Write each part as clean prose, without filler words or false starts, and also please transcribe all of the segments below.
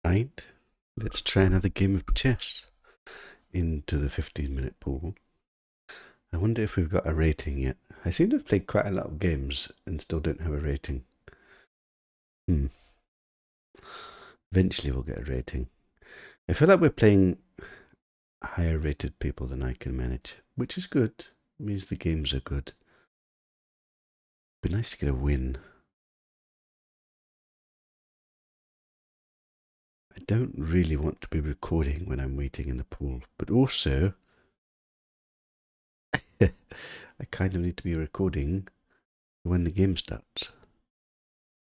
Right, let's try another game of chess into the 15-minute pool. I wonder if we've got a rating yet. I seem to have played quite a lot of games and still don't have a rating. Eventually we'll get a rating. I feel like we're playing higher rated people than I can manage, which is good. It means the games are good. Be nice to get a win. I don't really want to be recording when I'm waiting in the pool, but also I kind of need to be recording when the game starts.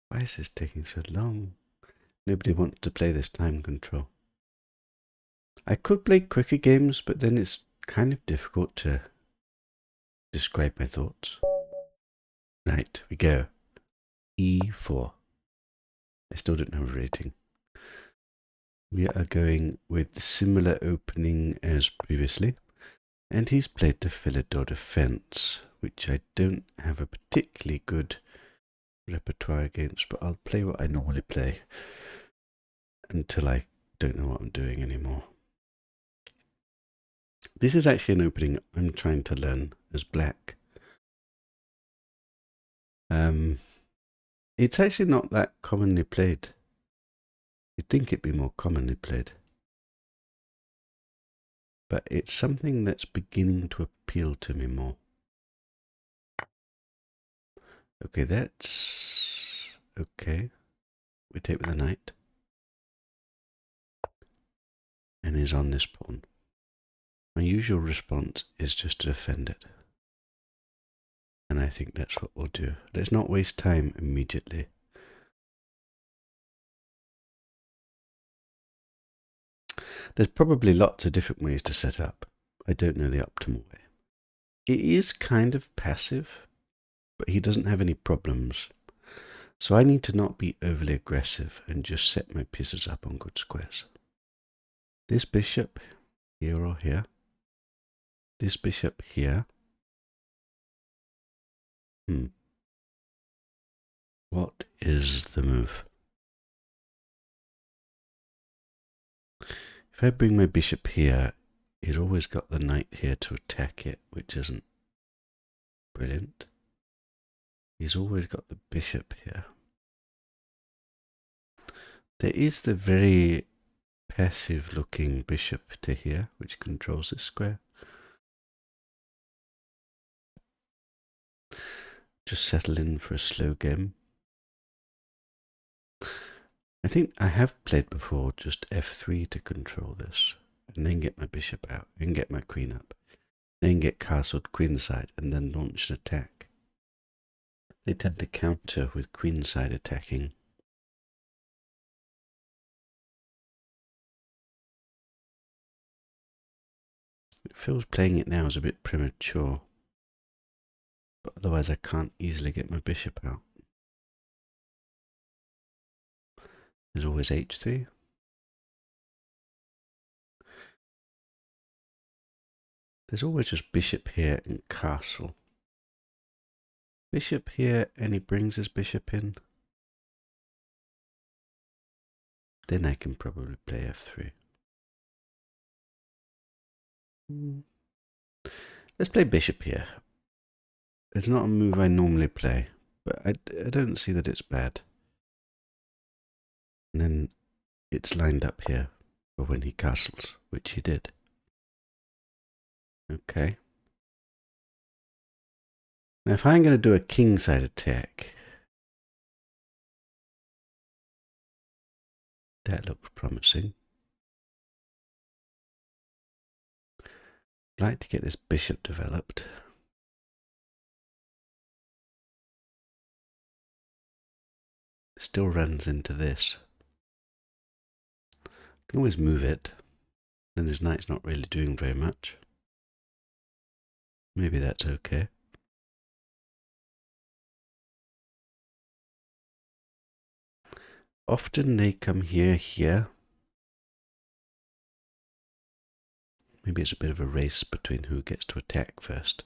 Why is this taking so long? Nobody wants to play this time control. I could play quicker games, but then it's kind of difficult to describe my thoughts. Right, we go. E4. I still don't have a rating. We are going with the similar opening as previously, and he's played the Philidor defense, which I don't have a particularly good repertoire against, but I'll play what I normally play until I don't know what I'm doing anymore. This is actually an opening I'm trying to learn as black. It's actually not that commonly played. You'd think it'd be more commonly played. But it's something that's beginning to appeal to me more. Okay, that's okay. We take with the knight. And he's on this pawn. My usual response is just to defend it. And I think that's what we'll do. Let's not waste time immediately. There's probably lots of different ways to set up. I don't know the optimal way. It is kind of passive, but he doesn't have any problems. So I need to not be overly aggressive and just set my pieces up on good squares. This bishop here or here. This bishop here. What is the move? If I bring my bishop here, he's always got the knight here to attack it, which isn't brilliant. He's always got the bishop here. There is the very passive looking bishop to here, which controls this square. Just settle in for a slow game. I think I have played before just f3 to control this, and then get my bishop out, and get my queen up, then get castled queenside, and then launch an attack. They tend to counter with queenside attacking. It feels playing it now is a bit premature, but otherwise I can't easily get my bishop out. There's always h3. There's always just bishop here and castle. Bishop here, and he brings his bishop in. Then I can probably play f3. Let's play bishop here. It's not a move I normally play, but I don't see that it's bad. And then it's lined up here for when he castles, which he did. Okay. Now if I'm going to do a kingside attack, that looks promising. I'd like to get this bishop developed. Still runs into this. Can always move it. Then his knight's not really doing very much. Maybe that's okay. Often they come here. Maybe it's a bit of a race between who gets to attack first.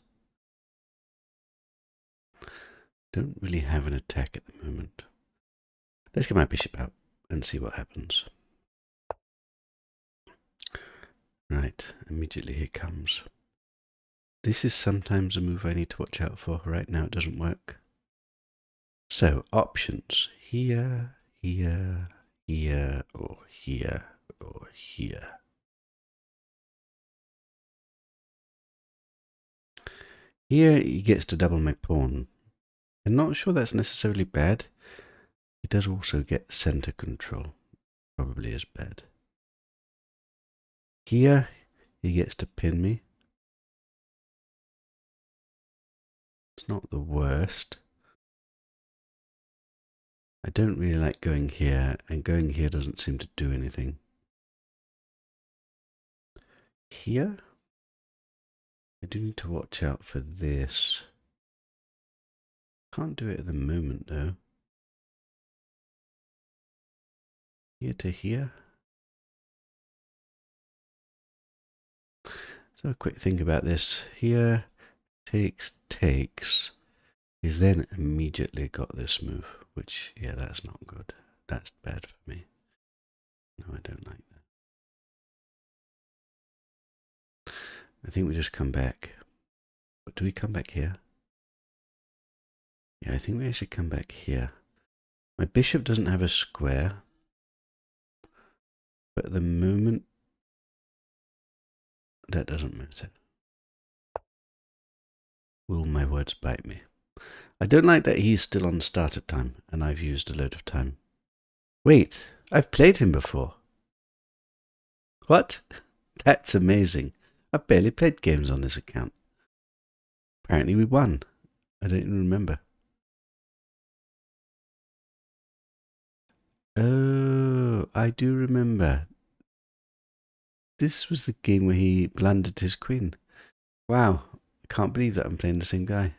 Don't really have an attack at the moment. Let's get my bishop out and see what happens. Right, immediately he comes. This is sometimes a move I need to watch out for. Right now it doesn't work. So, options. Here, here, here, or here, or here. Here he gets to double my pawn. I'm not sure that's necessarily bad. He does also get center control. Probably is bad. Here he gets to pin me. It's not the worst. I don't really like going here, and going here doesn't seem to do anything. Here? I do need to watch out for this. Can't do it at the moment though. Here to here. So a quick think about this. Here takes. He's then immediately got this move, which, yeah, that's not good. That's bad for me. No, I don't like that. I think we just come back. But do we come back here? Yeah, I think we actually come back here. My bishop doesn't have a square. But at the moment, that doesn't matter. Will my words bite me? I don't like that he's still on startup time, and I've used a load of time. Wait, I've played him before. What? That's amazing. I've barely played games on this account. Apparently we won. I don't even remember. Oh, I do remember. This was the game where he blundered his queen. Wow, I can't believe that I'm playing the same guy.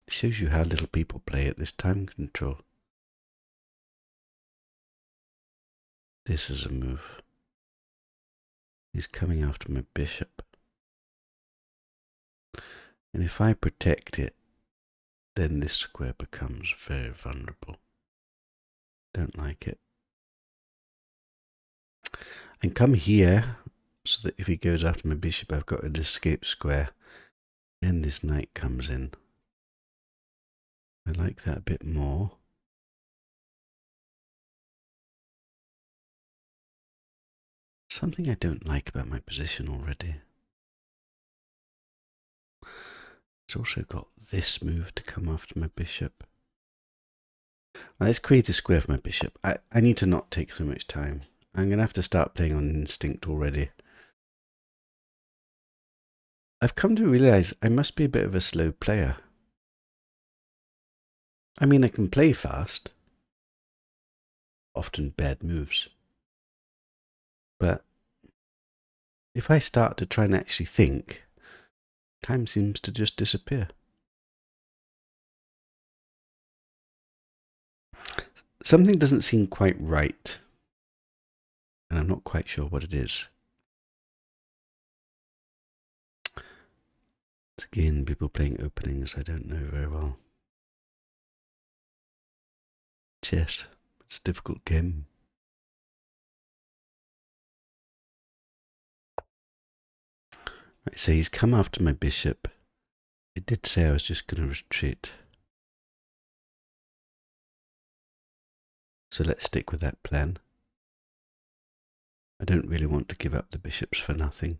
It shows you how little people play at this time control. This is a move. He's coming after my bishop. And if I protect it, then this square becomes very vulnerable. Don't like it. And come here, so that if he goes after my bishop, I've got an escape square. And this knight comes in. I like that a bit more. Something I don't like about my position already. It's also got this move to come after my bishop. Let's create a square for my bishop. I need to not take so much time. I'm going to have to start playing on instinct already. I've come to realize I must be a bit of a slow player. I mean, I can play fast. Often bad moves. But if I start to try and actually think, time seems to just disappear. Something doesn't seem quite right. And I'm not quite sure what it is. Again, people playing openings I don't know very well. Chess. It's a difficult game. Right, so he's come after my bishop. It did say I was just going to retreat. So let's stick with that plan. I don't really want to give up the bishops for nothing.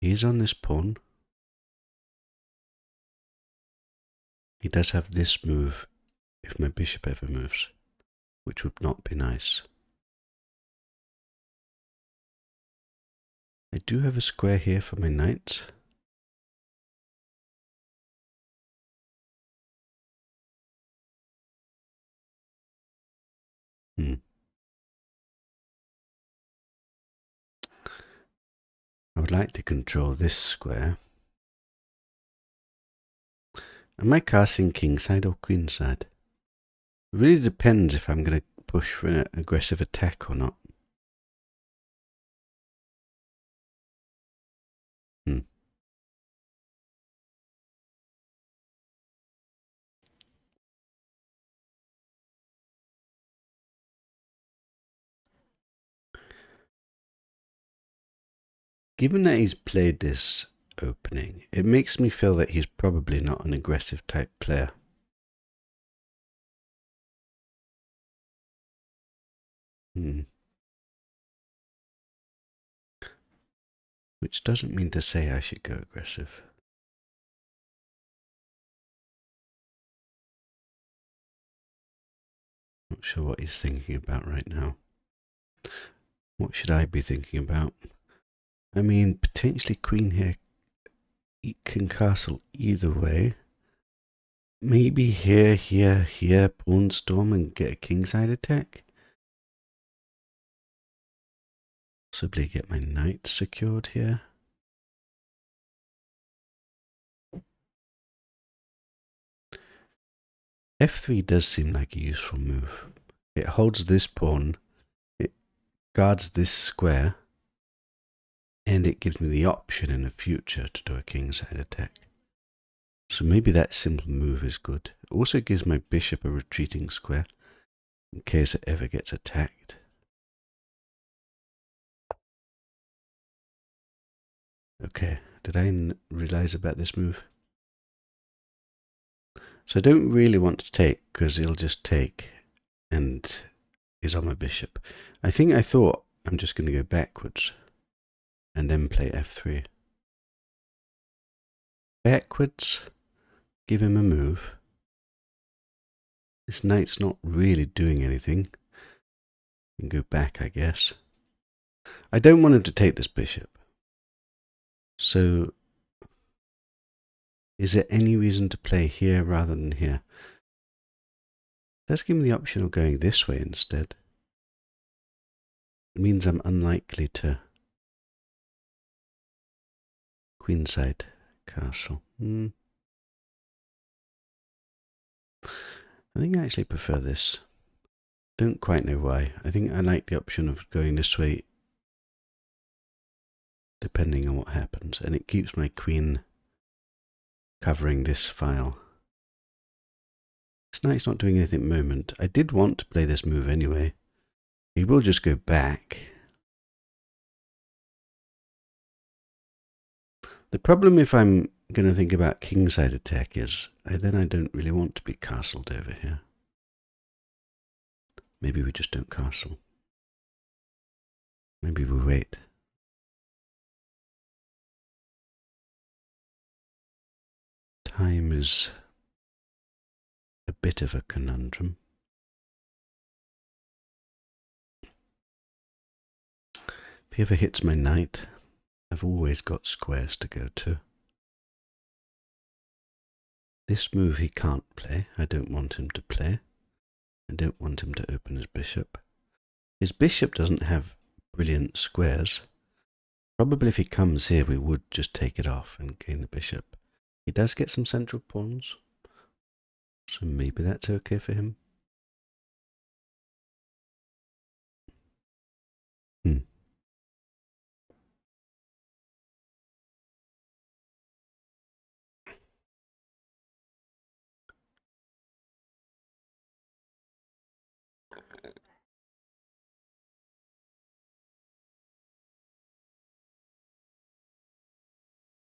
He is on this pawn. He does have this move if my bishop ever moves, which would not be nice. I do have a square here for my knights. I would like to control this square. Am I casting kingside or queenside? It really depends if I'm going to push for an aggressive attack or not. Given that he's played this opening, it makes me feel that he's probably not an aggressive type player. Which doesn't mean to say I should go aggressive. Not sure what he's thinking about right now. What should I be thinking about? I mean, potentially queen here can castle either way. Maybe here, pawn storm and get a kingside attack. Possibly get my knight secured here. F3 does seem like a useful move. It holds this pawn, it guards this square, and it gives me the option in the future to do a kingside attack. So maybe that simple move is good. It also gives my bishop a retreating square in case it ever gets attacked. Okay, did I realize about this move? So I don't really want to take because he'll just take and is on my bishop. I thought I'm just going to go backwards and then play f3. Backwards, give him a move. This knight's not really doing anything. You can go back, I guess. I don't want him to take this bishop. So, is there any reason to play here rather than here? Let's give him the option of going this way instead. It means I'm unlikely to queenside castle. I think I actually prefer this. Don't quite know why. I think I like the option of going this way depending on what happens, and it keeps my queen covering this file. This knight's not doing anything at the moment. I did want to play this move anyway. He will just go back. The problem if I'm going to think about kingside attack is then I don't really want to be castled over here. Maybe we just don't castle. Maybe we wait. Time is a bit of a conundrum. If he ever hits my knight, I've always got squares to go to. This move he can't play. I don't want him to play. I don't want him to open his bishop. His bishop doesn't have brilliant squares. Probably if he comes here, we would just take it off and gain the bishop. He does get some central pawns, so maybe that's okay for him.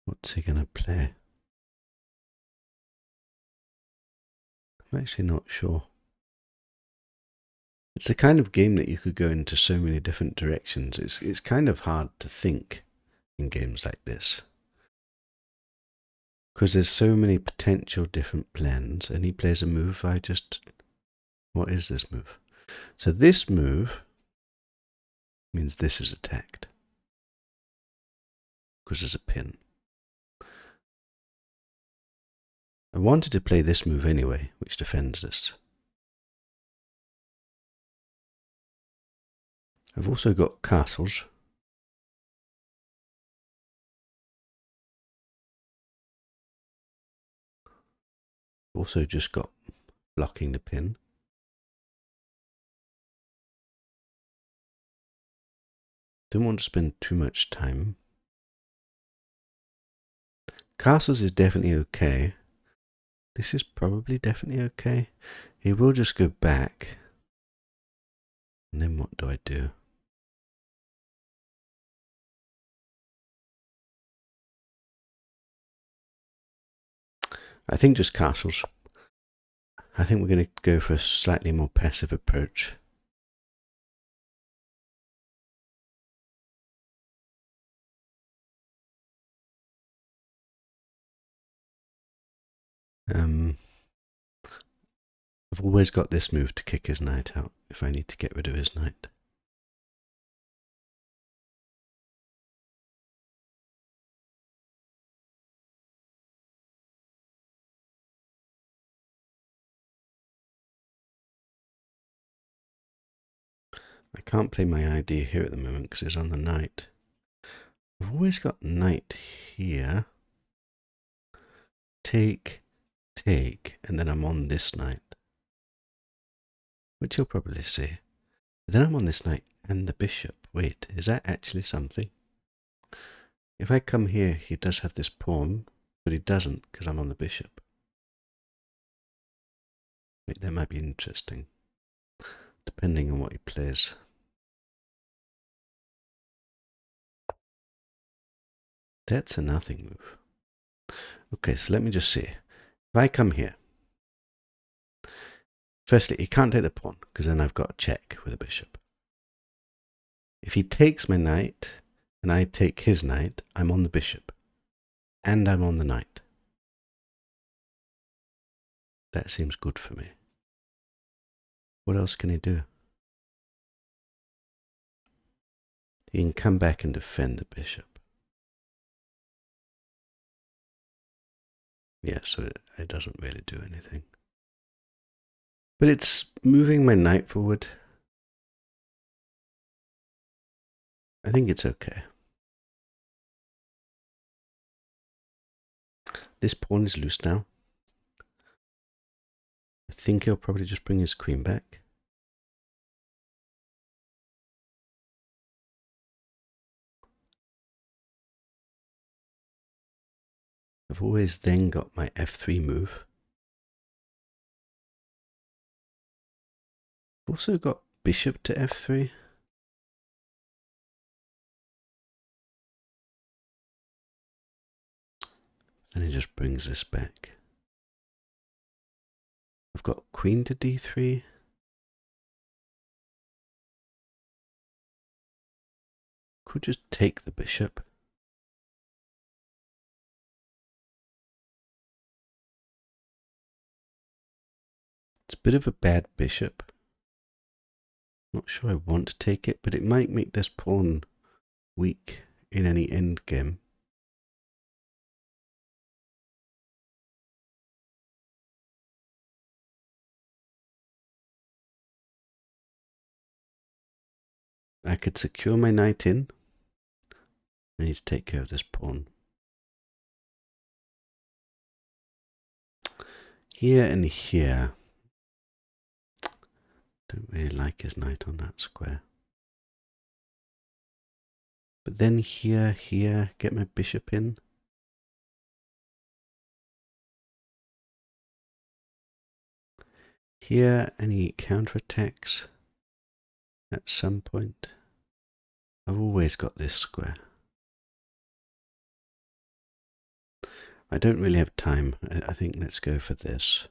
What's he going to play? I'm actually not sure. It's the kind of game that you could go into so many different directions. It's kind of hard to think in games like this, because there's so many potential different plans, and he plays a move. What is this move? So this move means this is attacked, because there's a pin. I wanted to play this move anyway, which defends this. I've also got castles. Also just got blocking the pin. Don't want to spend too much time. Castles is definitely okay. This is probably definitely okay. He will just go back. And then what do I do? I think just castles. I think we're going to go for a slightly more passive approach. I've always got this move to kick his knight out if I need to get rid of his knight. I can't play my idea here at the moment because it's on the knight. I've always got knight here. Take, and then I'm on this knight. Which you'll probably see. But then I'm on this knight and the bishop. Wait, is that actually something? If I come here, he does have this pawn, but he doesn't because I'm on the bishop. Wait, that might be interesting, depending on what he plays. That's a nothing move. Okay, so let me just see. If I come here, firstly, he can't take the pawn, because then I've got a check with a bishop. If he takes my knight, and I take his knight, I'm on the bishop. And I'm on the knight. That seems good for me. What else can he do? He can come back and defend the bishop. Yeah, so it doesn't really do anything. But it's moving my knight forward. I think it's okay. This pawn is loose now. I think he'll probably just bring his queen back. I've always then got my f3 move. I've also got bishop to f3. And he just brings this back. I've got queen to d3. Could just take the bishop. It's a bit of a bad bishop. Not sure I want to take it, but it might make this pawn weak in any endgame. I could secure my knight in. I need to take care of this pawn. Here and here. Don't really like his knight on that square. But then here, get my bishop in. Here, any counterattacks at some point. I've always got this square. I don't really have time. I think let's go for this.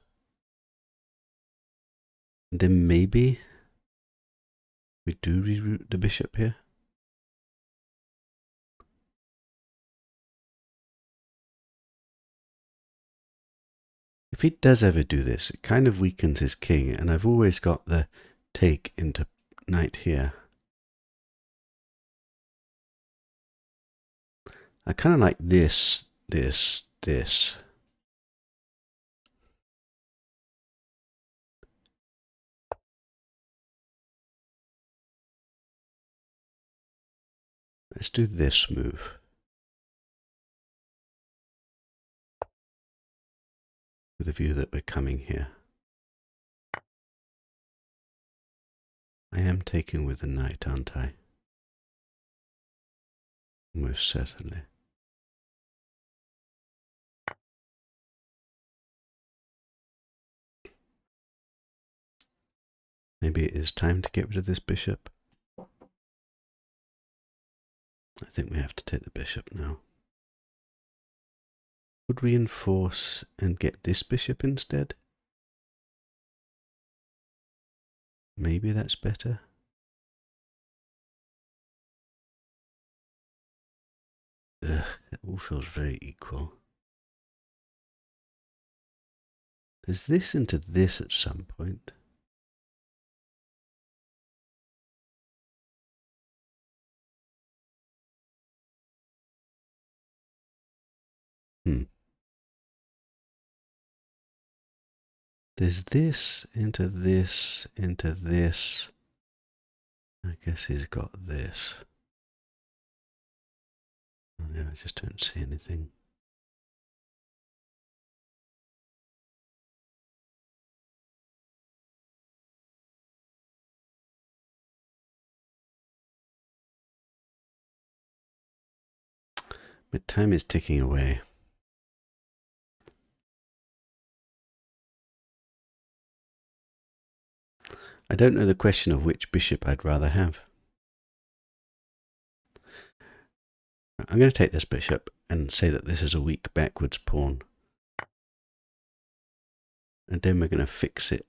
And then maybe we do reroute the bishop here. If he does ever do this, it kind of weakens his king, and I've always got the take into knight here. I kind of like this. Let's do this move. With a view that we're coming here. I am taking with the knight, aren't I? Most certainly. Maybe it is time to get rid of this bishop. I think we have to take the bishop now. Could reinforce and get this bishop instead. Maybe that's better. Ugh, it all feels very equal. There's this into this at some point. There's this into this into this. I guess he's got this. Oh, yeah, I just don't see anything. But time is ticking away. I don't know the question of which bishop I'd rather have. I'm going to take this bishop and say that this is a weak backwards pawn. And then we're going to fix it.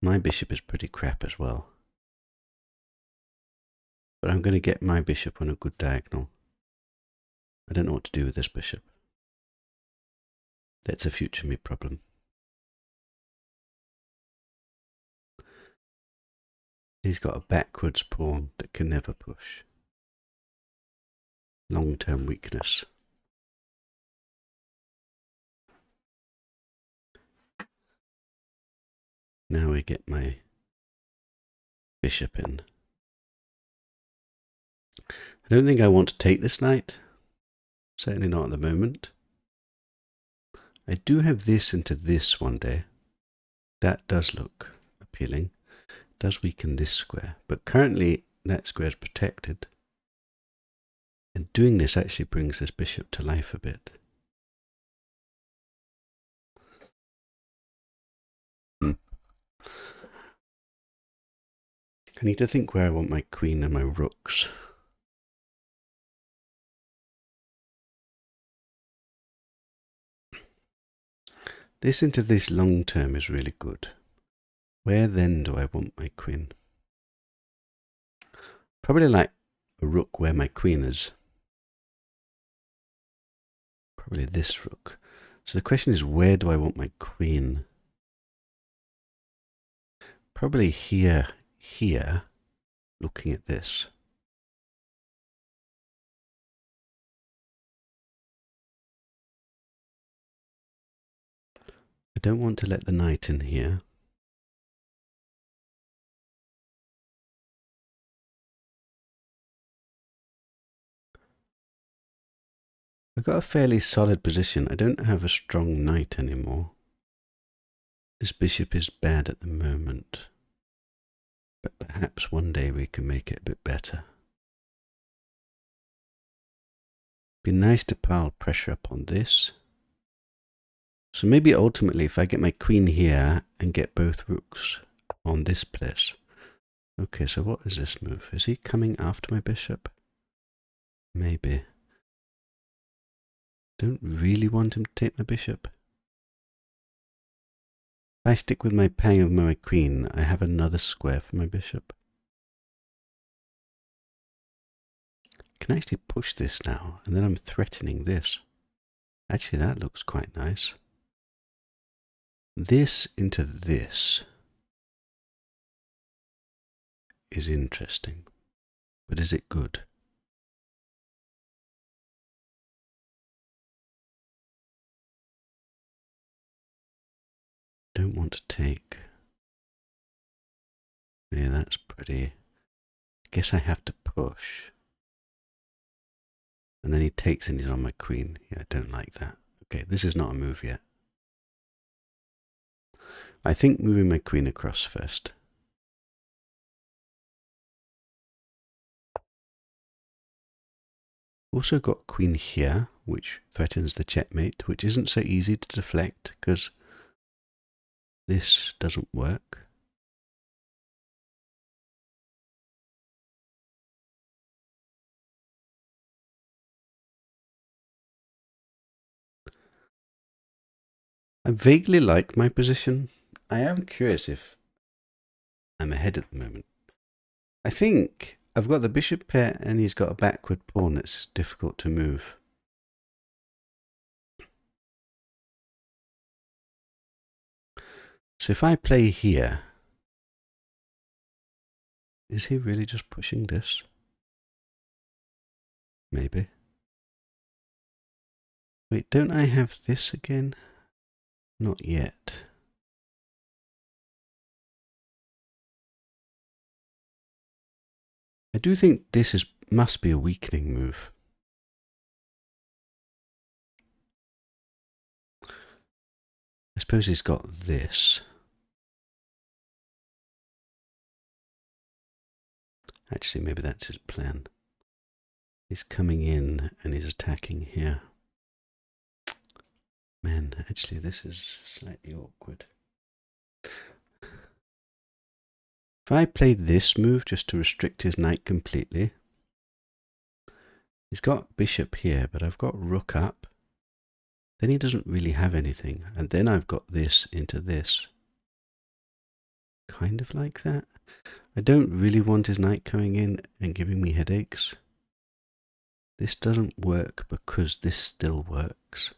My bishop is pretty crap as well. But I'm going to get my bishop on a good diagonal. I don't know what to do with this bishop. That's a future me problem. He's got a backwards pawn that can never push. Long-term weakness. Now we get my bishop in. I don't think I want to take this knight. Certainly not at the moment. I do have this into this one day. That does look appealing. It does weaken this square. But currently that square is protected. And doing this actually brings this bishop to life a bit. I need to think where I want my queen and my rooks. This into this long term is really good. Where then do I want my queen? Probably like a rook where my queen is. Probably this rook. So the question is, where do I want my queen? Probably here, looking at this. I don't want to let the knight in here. I've got a fairly solid position. I don't have a strong knight anymore. This bishop is bad at the moment. But perhaps one day we can make it a bit better. Be nice to pile pressure upon this. So maybe ultimately if I get my queen here and get both rooks on this place. Okay, so what is this move? Is he coming after my bishop? Maybe. Don't really want him to take my bishop. If I stick with my pang of my queen, I have another square for my bishop. I can actually push this now, and then I'm threatening this. Actually, that looks quite nice. This into this is interesting, but is it good? Don't want to take. Yeah, that's pretty. Guess I have to push. And then he takes and he's on my queen. Yeah, I don't like that. Okay, this is not a move yet. I think moving my queen across first. Also got queen here, which threatens the checkmate, which isn't so easy to deflect because this doesn't work. I vaguely like my position. I am curious if I'm ahead at the moment. I think I've got the bishop pair and he's got a backward pawn that's difficult to move. So if I play here, is he really just pushing this? Maybe. Wait, don't I have this again? Not yet. I do think this must be a weakening move. I suppose he's got this. Actually, maybe that's his plan. He's coming in and he's attacking here. Man, actually this is slightly awkward. If I play this move just to restrict his knight completely, he's got bishop here, but I've got rook up. Then he doesn't really have anything. And then I've got this into this. Kind of like that. I don't really want his knight coming in and giving me headaches. This doesn't work because this still works.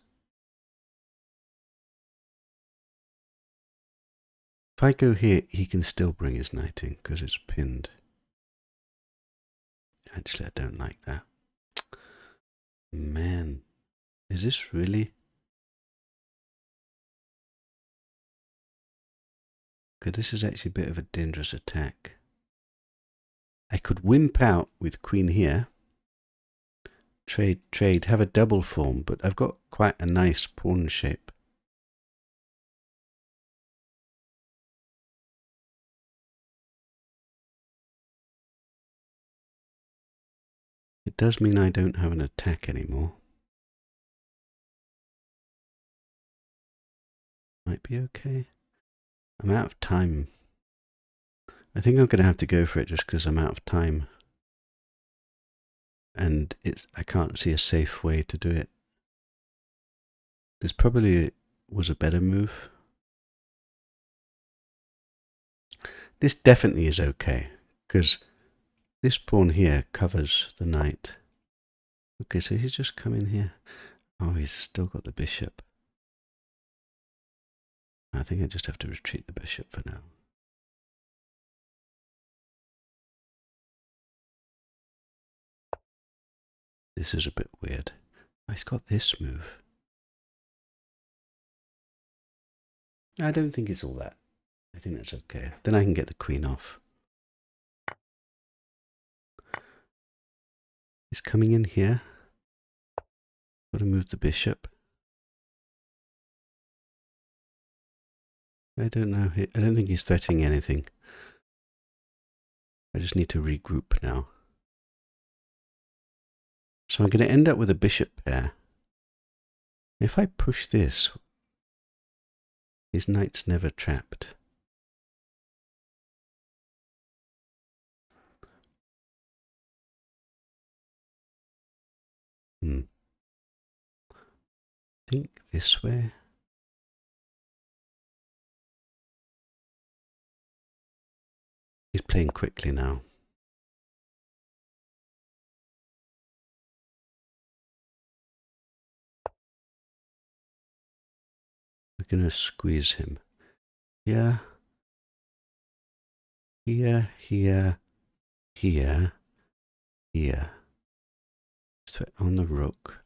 If I go here, he can still bring his knight in because it's pinned. Actually, I don't like that. Man, is this really? Okay, this is actually a bit of a dangerous attack. I could wimp out with queen here. Trade, have a double form, but I've got quite a nice pawn shape. It does mean I don't have an attack anymore. Might be okay. I'm out of time. I think I'm going to have to go for it just because I'm out of time. And I can't see a safe way to do it. This probably was a better move. This definitely is okay, because this pawn here covers the knight. Okay, so he's just come in here. Oh, he's still got the bishop. I think I just have to retreat the bishop for now. This is a bit weird. Oh, he's got this move. I don't think it's all that. I think that's okay. Then I can get the queen off. He's coming in here. Got to move the bishop. I don't know. I don't think he's threatening anything. I just need to regroup now. So I'm going to end up with a bishop pair. If I push this, his knight's never trapped. I think this way. He's playing quickly now. We're going to squeeze him. Here, here, here, here, here. Threat on the rook.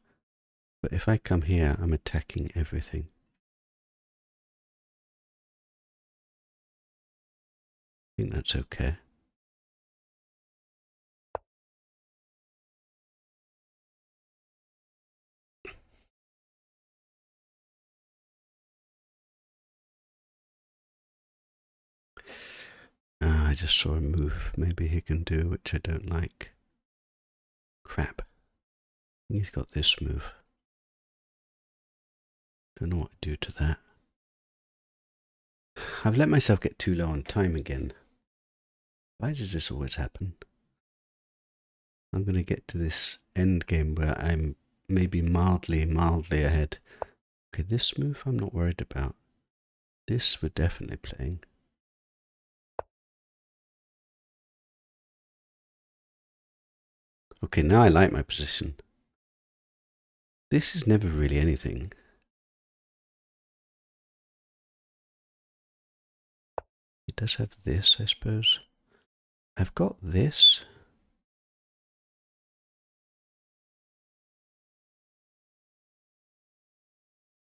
But if I come here, I'm attacking everything. I think that's okay. I just saw a move maybe he can do, which I don't like. Crap. He's got this move. Don't know what to do to that. I've let myself get too low on time again. Why does this always happen? I'm going to get to this end game where I'm maybe mildly ahead. Okay, this move I'm not worried about. This we're definitely playing. Okay, now I like my position. This is never really anything. He does have this, I suppose. I've got this.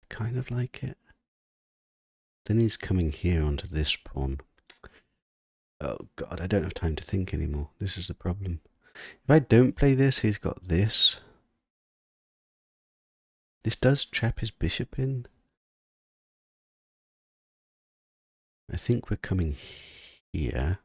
Kind of like it. Then he's coming here onto this pawn. Oh god, I don't have time to think anymore. This is the problem. If I don't play this, he's got this. This does trap his bishop in. I think we're coming here.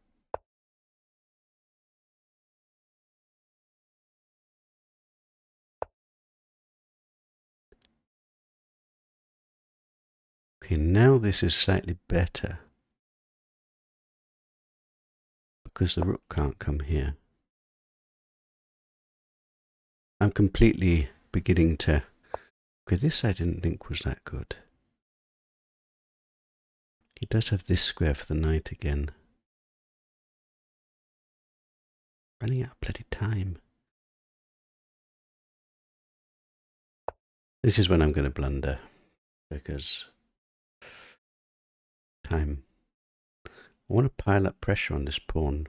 Okay, now this is slightly better. Because the rook can't come here. I'm completely beginning to... Okay, this I didn't think was that good. He does have this square for the knight again. Running out of bloody time. This is when I'm going to blunder. Because... time. I want to pile up pressure on this pawn.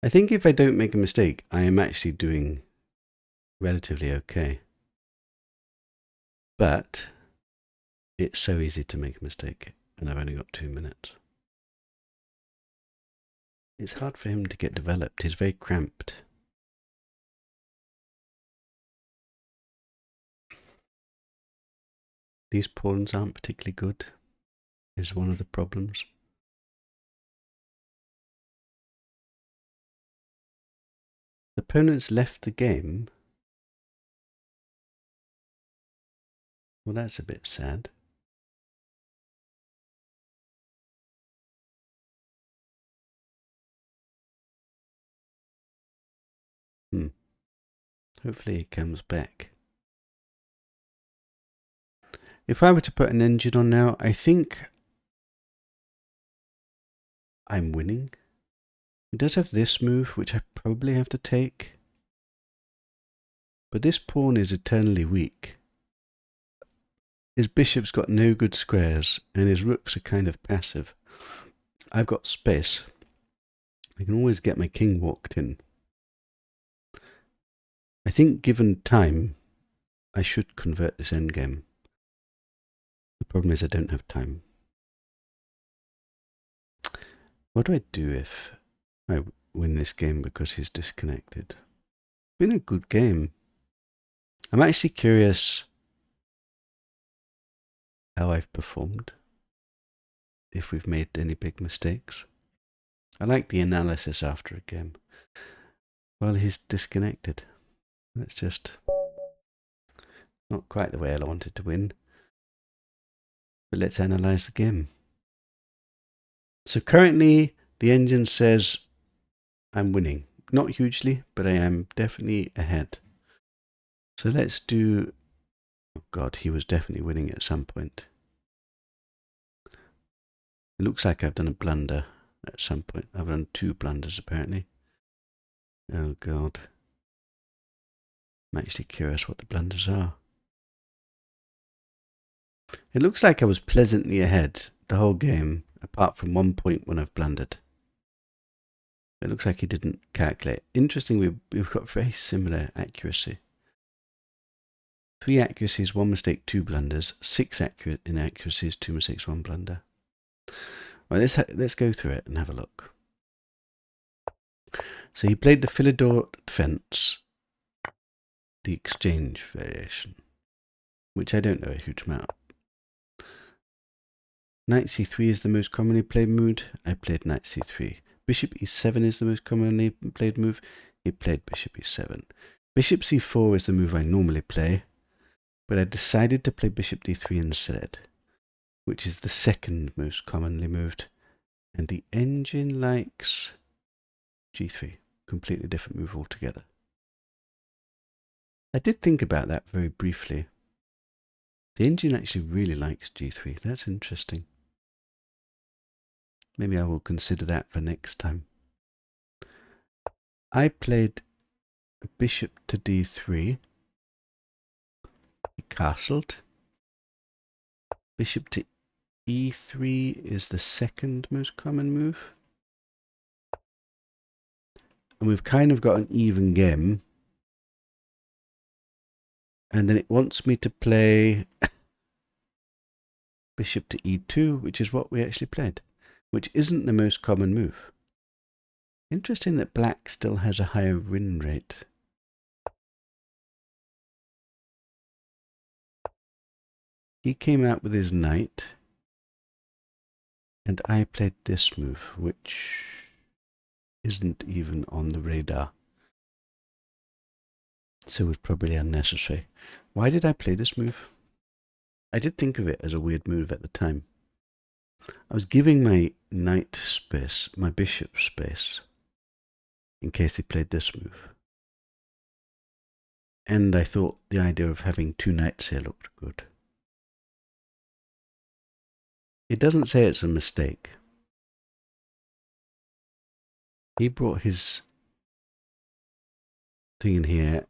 I think if I don't make a mistake, I am actually doing relatively okay. But it's so easy to make a mistake, and I've only got 2 minutes. It's hard for him to get developed. He's very cramped. These pawns aren't particularly good, is one of the problems. The opponent's left the game. Well, that's a bit sad. Hopefully he comes back. If I were to put an engine on now, I think I'm winning. He does have this move, which I probably have to take. But this pawn is eternally weak. His bishop's got no good squares, and his rooks are kind of passive. I've got space. I can always get my king walked in. I think given time, I should convert this endgame. The problem is I don't have time. What do I do if I win this game because he's disconnected? It's been a good game. I'm actually curious how I've performed, if we've made any big mistakes. I like the analysis after a game. Well, he's disconnected. That's just not quite the way I wanted to win. But let's analyze the game. So currently, the engine says I'm winning. Not hugely, but I am definitely ahead. So let's do... Oh god, he was definitely winning at some point. It looks like I've done a blunder at some point. I've done 2 blunders apparently. Oh god. I'm actually curious what the blunders are. It looks like I was pleasantly ahead the whole game, apart from 1 point when I've blundered. It looks like he didn't calculate. Interestingly, we've got very similar accuracy. 3 accuracies, 1 mistake, 2 blunders. 6 inaccuracies, 2 mistakes, 1 blunder. Well, let's go through it and have a look. So he played the Philidor defense, the exchange variation, which I don't know a huge amount. Knight c3 is the most commonly played move. I played knight c3. Bishop e7 is the most commonly played move. He played bishop e7. Bishop c4 is the move I normally play, but I decided to play bishop d3 instead, which is the second most commonly moved. And the engine likes g3. Completely different move altogether. I did think about that very briefly. The engine actually really likes g3. That's interesting. Maybe I will consider that for next time. I played bishop to d3. He castled. Bishop to e3 is the second most common move. And we've kind of got an even game. And then it wants me to play bishop to e2, which is what we actually played, which isn't the most common move. Interesting that black still has a higher win rate. He came out with his knight, and I played this move, which isn't even on the radar. So it's probably unnecessary. Why did I play this move? I did think of it as a weird move at the time. I was giving my knight space, my bishop space, in case he played this move. And I thought the idea of having two knights here looked good. It doesn't say it's a mistake. He brought his thing in here,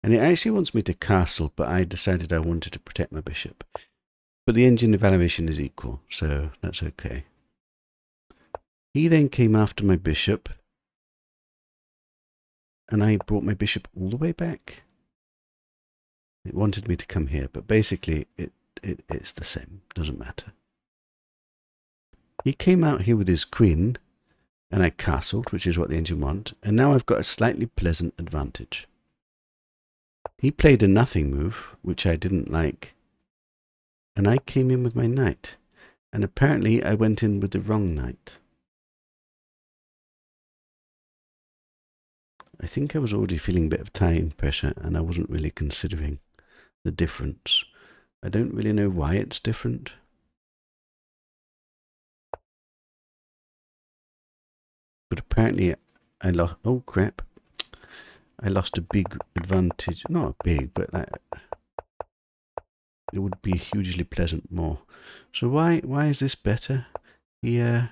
and it actually wants me to castle, but I decided I wanted to protect my bishop. But the engine evaluation is equal, so that's okay. He then came after my bishop, and I brought my bishop all the way back. It wanted me to come here, but basically it's the same, doesn't matter. He came out here with his queen, and I castled, which is what the engine wants, and now I've got a slightly pleasant advantage. He played a nothing move, which I didn't like, and I came in with my knight, and apparently I went in with the wrong knight. I think I was already feeling a bit of time pressure, and I wasn't really considering the difference. I don't really know why it's different. But apparently I lost, oh crap, I lost a big advantage, not big, but it would be hugely pleasant more. So why is this better? Here,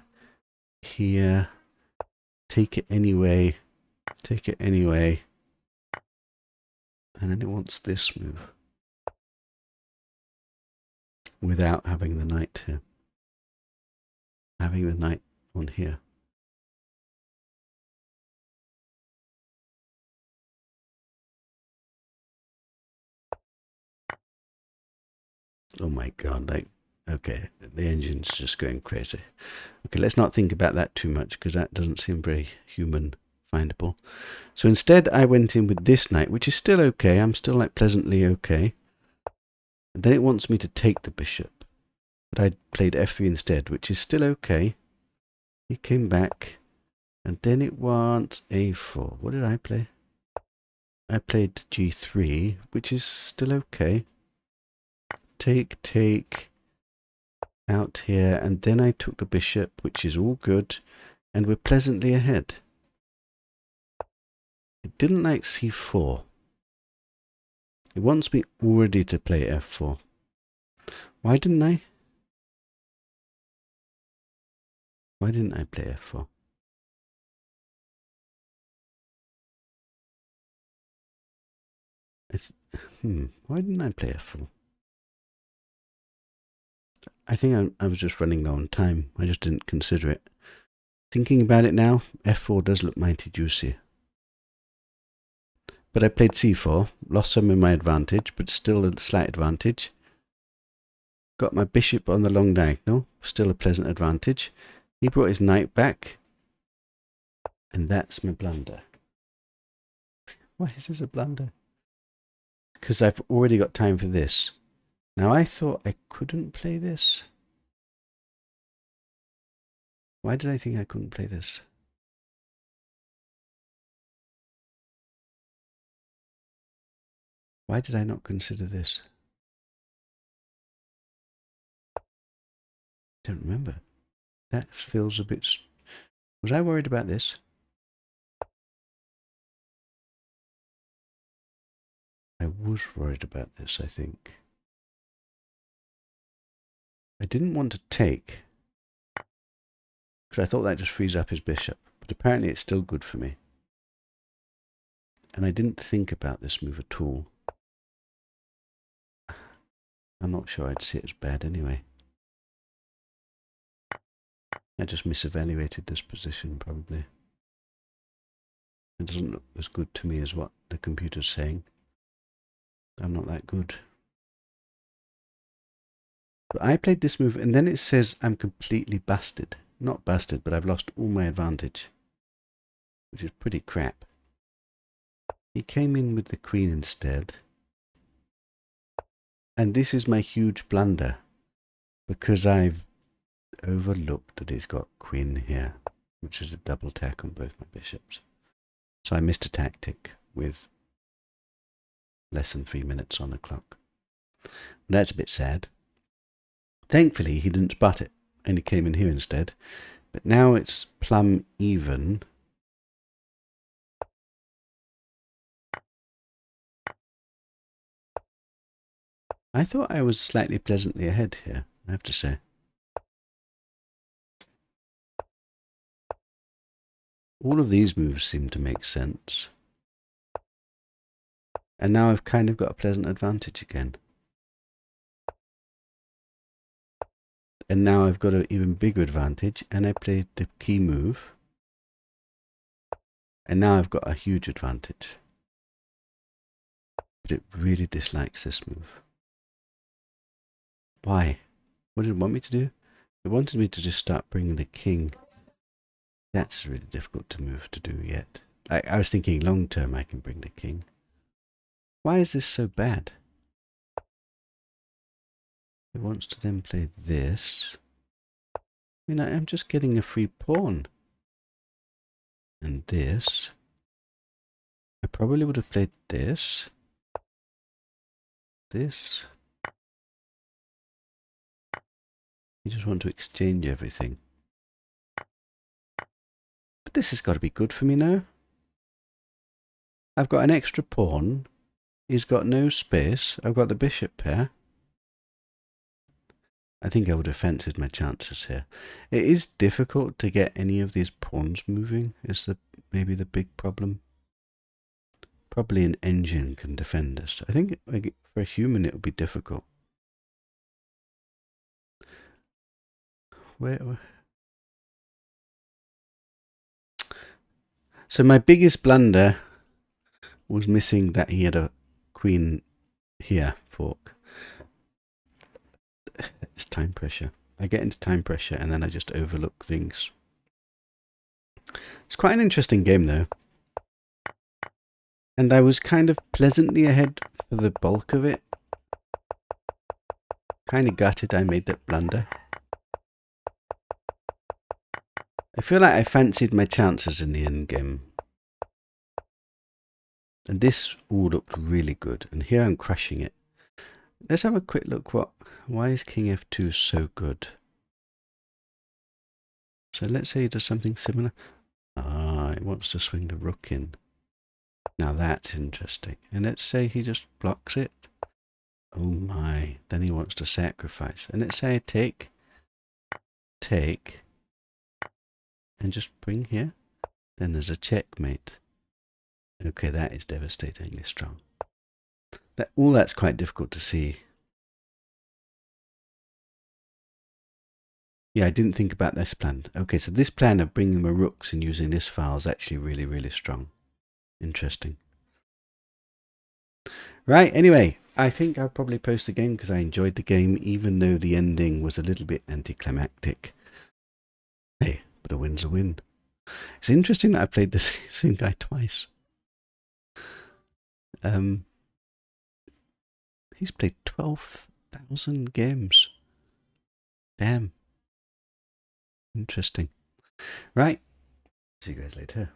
here, take it anyway, and then it wants this move without having the knight here, having the knight on here. Oh my god, like, okay, the engine's just going crazy. Okay, let's not think about that too much, because that doesn't seem very human findable. So instead I went in with this knight, which is still okay. I'm still like pleasantly okay. And then it wants me to take the bishop, but I played f3 instead, which is still okay. He came back, and then it wants a4. What did I play? I played g3, which is still okay. Take out here, and then I took the bishop, which is all good, and we're pleasantly ahead. It didn't like c4. It wants me already to play f4. Why didn't I? Why didn't I play f4? Why didn't I play f4? I think I was just running low on time. I just didn't consider it. Thinking about it now, f4 does look mighty juicy. But I played c4, lost some of my advantage, but still a slight advantage. Got my bishop on the long diagonal, still a pleasant advantage. He brought his knight back, and that's my blunder. Why is this a blunder? Because I've already got time for this. Now I thought I couldn't play this. Why did I think I couldn't play this? Why did I not consider this? I don't remember. That feels a bit... Was I worried about this? I was worried about this, I think. I didn't want to take, because I thought that just frees up his bishop. But apparently it's still good for me. And I didn't think about this move at all. I'm not sure I'd see it as bad anyway. I just misevaluated this position, probably. It doesn't look as good to me as what the computer's saying. I'm not that good. But I played this move, and then it says I'm completely busted. Not busted, but I've lost all my advantage. Which is pretty crap. He came in with the queen instead. And this is my huge blunder. Because I've overlooked that he's got queen here. Which is a double attack on both my bishops. So I missed a tactic with less than 3 minutes on the clock. That's a bit sad. Thankfully, he didn't spot it, and he came in here instead. But now it's plumb even. I thought I was slightly pleasantly ahead here, I have to say. All of these moves seem to make sense. And now I've kind of got a pleasant advantage again. And now I've got an even bigger advantage, and I played the key move. And now I've got a huge advantage. But it really dislikes this move. Why? What did it want me to do? It wanted me to just start bringing the king. That's really difficult to move to do yet. I was thinking long term I can bring the king. Why is this so bad? It wants to then play this. I mean, I'm just getting a free pawn. And this. I probably would have played this. This. You just want to exchange everything. But this has got to be good for me now. I've got an extra pawn. He's got no space. I've got the bishop pair. I think I would have fancied my chances here. It is difficult to get any of these pawns moving, is maybe the big problem. Probably an engine can defend us. I think for a human it would be difficult. Where? So my biggest blunder was missing that he had a queen here fork. It's time pressure. I get into time pressure and then I just overlook things. It's quite an interesting game though. And I was kind of pleasantly ahead for the bulk of it. Kind of gutted I made that blunder. I feel like I fancied my chances in the end game. And this all looked really good. And here I'm crushing it. Let's have a quick look. Why is King F2 so good? So let's say he does something similar. Ah, it wants to swing the rook in. Now that's interesting. And let's say he just blocks it. Oh my. Then he wants to sacrifice. And let's say I take, and just bring here. Then there's a checkmate. Okay, that is devastatingly strong. All that's quite difficult to see. Yeah, I didn't think about this plan. Okay, so this plan of bringing my rooks and using this file is actually really, really strong. Interesting. Right, anyway, I think I'll probably post the game because I enjoyed the game, even though the ending was a little bit anticlimactic. Hey, but a win's a win. It's interesting that I played the same guy twice. He's played 12,000 games. Damn. Interesting. Right. See you guys later.